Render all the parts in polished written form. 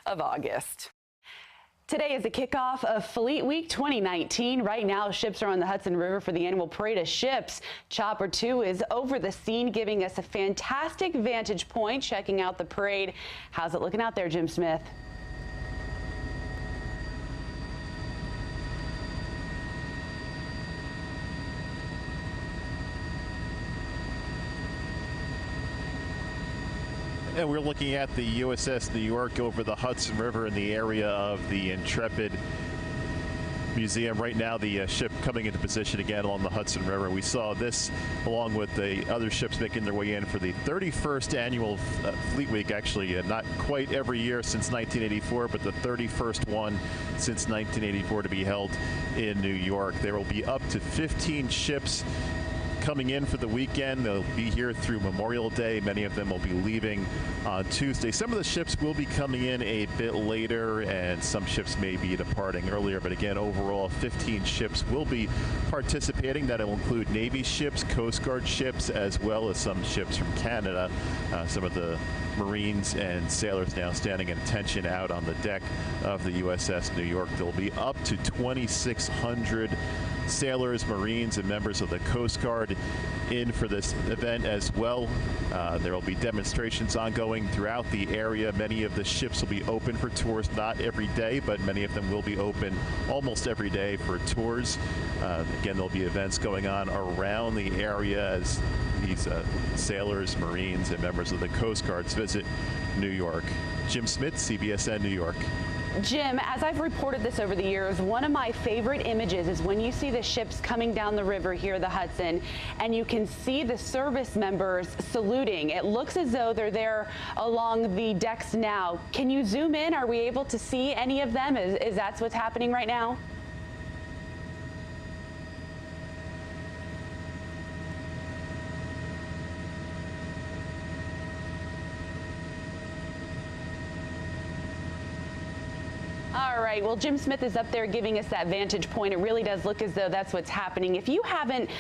of August. Today is the kickoff of Fleet Week 2019. Right now, ships are on the Hudson River for the annual parade of ships. Chopper 2 is over the scene, giving us a fantastic vantage point, checking out the parade. How's it looking out there, Jim Smith? And we're looking at the USS New York over the Hudson River in the area of the Intrepid Museum. Right now, the ship coming into position again along the Hudson River. We saw this along with the other ships making their way in for the 31st annual Fleet Week. Actually, not quite every year since 1984, but the 31st one since 1984 to be held in New York. There will be up to 15 ships coming in for the weekend. They'll be here through Memorial Day. Many of them will be leaving on Tuesday. Some of the ships will be coming in a bit later, and some ships may be departing earlier. But again, overall, 15 ships will be participating. That will include Navy ships, Coast Guard ships, as well as some ships from Canada. Some of the Marines and sailors now standing at attention out on the deck of the USS New York. There will be up to 2,600 sailors, Marines, and members of the Coast Guard in for this event as well. There will be demonstrations ongoing throughout the area. Many of the ships will be open for tours, not every day, but many of them will be open almost every day for tours. Again, there'll be events going on around the area as these sailors, Marines, and members of the Coast Guards visit New York. Jim Smith, CBSN New York. Jim, as I've reported this over the years, one of my favorite images is when you see the ships coming down the river here, the Hudson, and you can see the service members saluting. It looks as though they're there along the decks now. Can you zoom in? Are we able to see any of them? Is that what's happening right now? All right, well, Jim Smith is up there giving us that vantage point. It really does look as though that's what's happening. If you haven't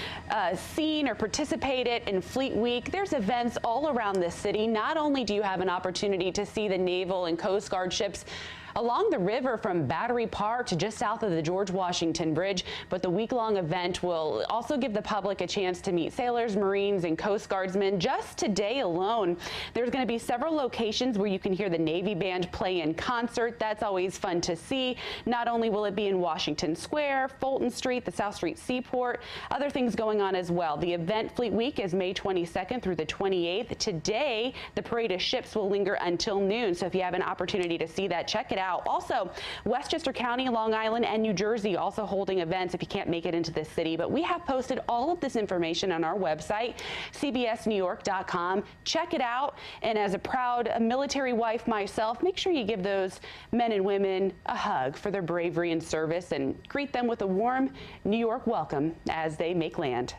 seen or participated in Fleet Week, there's events all around this city. Not only do you have an opportunity to see the Naval and Coast Guard ships along the river from Battery Park to just south of the George Washington Bridge, but the week-long event will also give the public a chance to meet sailors, Marines, and Coast Guardsmen. Just today alone, there's going to be several locations where you can hear the Navy Band play in concert. That's always fun to see. Not only will it be in Washington Square, Fulton Street, the South Street Seaport, other things going on as well. The event Fleet Week is May 22nd through the 28th. Today, the parade of ships will linger until noon, so if you have an opportunity to see that, check it out. Also, Westchester County, Long Island, and New Jersey also holding events if you can't make it into this city. But we have posted all of this information on our website, cbsnewyork.com. Check it out. And as a proud military wife myself, make sure you give those men and women a hug for their bravery and service and greet them with a warm New York welcome as they make land.